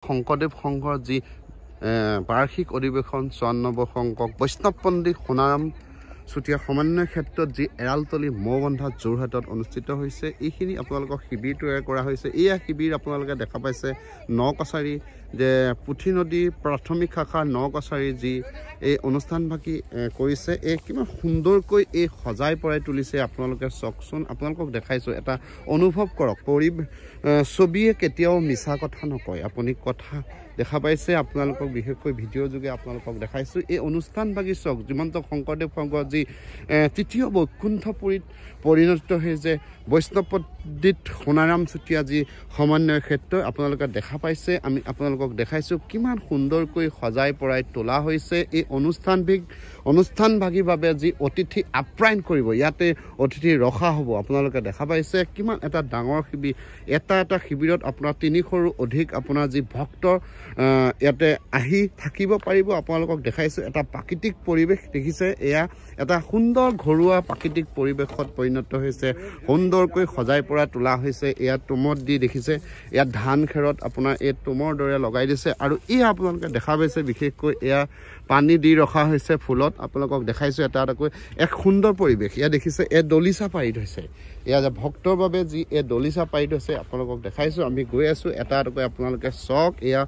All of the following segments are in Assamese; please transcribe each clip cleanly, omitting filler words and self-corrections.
শংকৰদেৱ সংঘৰ যি বাৰ্ষিক অধিৱেশন ৫৪ সংখ্যক বৈষ্ণৱপন্থী সোণাৰাম চুতীয়া সমন্বয় ক্ষেত্ৰত যি এৰালতলী মৌবন্ধা যোৰহাটত অনুষ্ঠিত হৈছে এইখিনি আপোনালোকক শিবিৰ তৈয়াৰ কৰা হৈছে। এয়া শিবিৰ আপোনালোকে দেখা পাইছে নকাছাৰী যে পুথি নদী প্ৰাথমিক শাখাৰ নকাছাৰী যি এই অনুষ্ঠানভাগী কৰিছে এই কিমান সুন্দৰকৈ এই সজাই পৰাই তুলিছে আপোনালোকে চাওকচোন। আপোনালোকক দেখাইছোঁ এটা অনুভৱ কৰক। ছবিয়ে কেতিয়াও মিছা কথা নকয়। আপুনি কথা দেখা পাইছে আপোনালোকক বিশেষকৈ ভিডিঅ' যোগে আপোনালোকক দেখাইছোঁ এই অনুষ্ঠানভাগী চাওক। শ্ৰীমন্ত শংকৰদেৱ সংঘৰ যি তৃতীয় বৈকুণ্ঠপুৰীত পৰিণত হৈছে বৈষ্ণৱ পণ্ডিত সোণাৰাম চুতীয়া যি সমন্বয় ক্ষেত্ৰ আপোনালোকে দেখা পাইছে। আমি আপোনালোকক দেখাইছোঁ কিমান সুন্দৰকৈ সজাই পৰাই তোলা হৈছে এই অনুষ্ঠানভাগীৰ বাবে যি অতিথি আপ্যায়ন কৰিব ইয়াতে অতিথি ৰখা হ'ব। আপোনালোকে দেখা পাইছে কিমান এটা ডাঙৰ শিবিৰ। এটা শিবিৰত আপোনাৰ ৩০০ৰো অধিক আপোনাৰ যি ভক্ত ইয়াতে আহি থাকিব পাৰিব। আপোনালোকক দেখাইছোঁ এটা প্ৰাকৃতিক পৰিৱেশ দেখিছে। এয়া এটা সুন্দৰ ঘৰুৱা প্ৰাকৃতিক পৰিৱেশত পৰিণত হৈছে। সুন্দৰকৈ সজাই পৰা তোলা হৈছে। ইয়াত তুমত দি দেখিছে ইয়াত ধান খেৰত আপোনাৰ এই তুমৰ দৰে লগাই দিছে আৰু এয়া আপোনালোকে দেখা পাইছে বিশেষকৈ এয়া পানী দি ৰখা হৈছে ফুলত। আপোনালোকক দেখাইছোঁ এটাকৈ এক সুন্দৰ পৰিৱেশ। এয়া দেখিছে এই দলিচা পাৰি থৈছে। এয়া যে ভক্তৰ বাবে যি এই দলিচা পাৰি থৈছে আপোনালোকক দেখাইছোঁ। আমি গৈ আছোঁ এটাকৈ আপোনালোকে চাওক। এয়া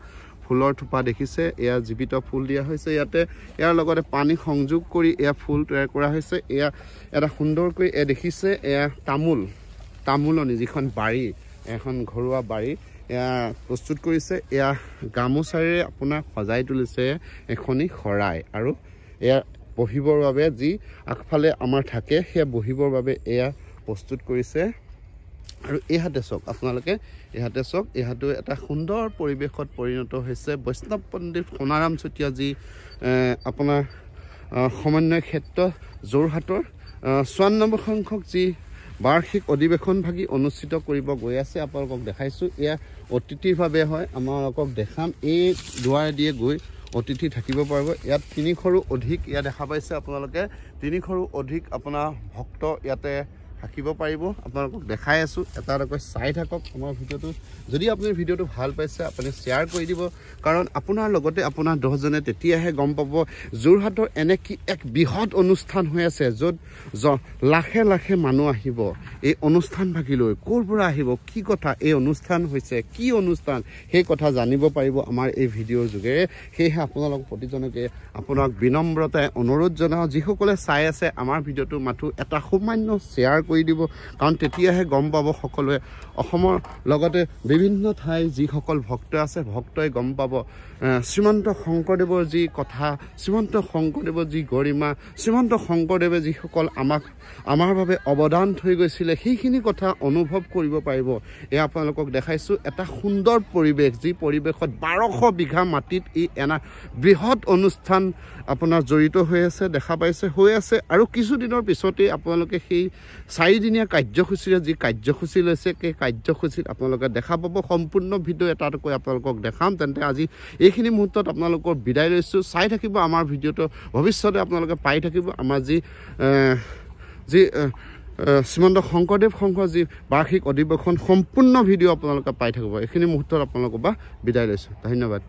ফুলৰ থোপা দেখিছে। এয়া জীৱিত ফুল দিয়া হৈছে ইয়াতে। ইয়াৰ লগতে পানী সংযোগ কৰি এয়া ফুল তৈয়াৰ কৰা হৈছে। এয়া এটা সুন্দৰকৈ এয়া দেখিছে এয়া তামোলনি যিখন বাৰী এখন ঘৰুৱা বাৰী এয়া প্ৰস্তুত কৰিছে। এয়া গামোচাৰে আপোনাৰ সজাই তুলিছে এখনি শৰাই আৰু এয়া বহিবৰ বাবে যি আগফালে আমাৰ থাকে সেয়া বহিবৰ বাবে এয়া প্ৰস্তুত কৰিছে। আৰু এইহাতে চাওক আপোনালোকে এইহাতে চাওক এইহাটো এটা সুন্দৰ পৰিৱেশত পৰিণত হৈছে বৈষ্ণৱ পণ্ডিত সোণাৰাম চুতীয়া যি আপোনাৰ সমন্বয় ক্ষেত্ৰ যোৰহাটৰ ৫৪ সংখ্যক যি বাৰ্ষিক অধিৱেশনভাগী অনুষ্ঠিত কৰিব গৈ আছে। আপোনালোকক দেখাইছোঁ এয়া অতিথিভাৱে হয়। আপোনালোকক দেখাম এই দুৱাৰেদিয়ে গৈ অতিথি থাকিব পাৰিব। ইয়াত ৩০০ৰো অধিক ইয়াত দেখা পাইছে আপোনালোকে ৩০০ৰো অধিক আপোনাৰ ভক্ত ইয়াতে থাকিব পাৰিব। আপোনালোকক দেখাই আছোঁ এটাকৈ চাই থাকক আমাৰ ভিডিঅ'টো। যদি আপুনি ভিডিঅ'টো ভাল পাইছে আপুনি শ্বেয়াৰ কৰি দিব, কাৰণ আপোনাৰ লগতে আপোনাৰ 10জনে তেতিয়াহে গম পাব যোৰহাটৰ এনে কি এক বৃহৎ অনুষ্ঠান হৈ আছে য'ত লাখে লাখে মানুহ আহিব এই অনুষ্ঠানভাগীলৈ। ক'ৰ পৰা আহিব, কি কথা এই অনুষ্ঠান হৈছে, কি অনুষ্ঠান সেই কথা জানিব পাৰিব আমাৰ এই ভিডিঅ'ৰ যোগেৰে। সেয়েহে আপোনালোক প্ৰতিজনকে আপোনাক বিনম্ৰতাই অনুৰোধ জনাওঁ যিসকলে চাই আছে আমাৰ ভিডিঅ'টো মাথো এটা সামান্য শ্বেয়াৰ কৰি দিব, কাৰণ তেতিয়াহে গম পাব সকলোৱে। অসমৰ লগতে বিভিন্ন ঠাই যিসকল ভক্ত আছে ভক্তই গম পাব শ্ৰীমন্ত শংকৰদেৱৰ যি কথা, শ্ৰীমন্ত শংকৰদেৱৰ যি গৰিমা, শ্ৰীমন্ত শংকৰদেৱে যিসকল আমাৰ বাবে অৱদান থৈ গৈছিলে সেইখিনি কথা অনুভৱ কৰিব পাৰিব। এয়া আপোনালোকক দেখাইছোঁ এটা সুন্দৰ পৰিৱেশ যি পৰিৱেশত ১২০০ বিঘা মাটিত এই এনা বৃহৎ অনুষ্ঠান আপোনাৰ জড়িত হৈ আছে দেখা পাইছে হৈ আছে। আৰু কিছুদিনৰ পিছতেই আপোনালোকে সেই ৪দিনীয়া কাৰ্যসূচীৰে যি কাৰ্যসূচী লৈছে সেই কাৰ্যসূচীত আপোনালোকে দেখা পাব। সম্পূৰ্ণ ভিডিঅ' এটাকৈ আপোনালোকক দেখাম। তেন্তে আজি এইখিনি মুহূৰ্তত আপোনালোকৰ বিদায় লৈছোঁ। চাই থাকিব আমাৰ ভিডিঅ'টো, ভৱিষ্যতে আপোনালোকে পাই থাকিব আমাৰ যি শ্ৰীমন্ত শংকৰদেৱ সংঘৰ যি বাৰ্ষিক অধিৱেশন সম্পূৰ্ণ ভিডিঅ' আপোনালোকে পাই থাকিব। এইখিনি মুহূৰ্তত আপোনালোকৰ পৰা বিদায় লৈছোঁ। ধন্যবাদ।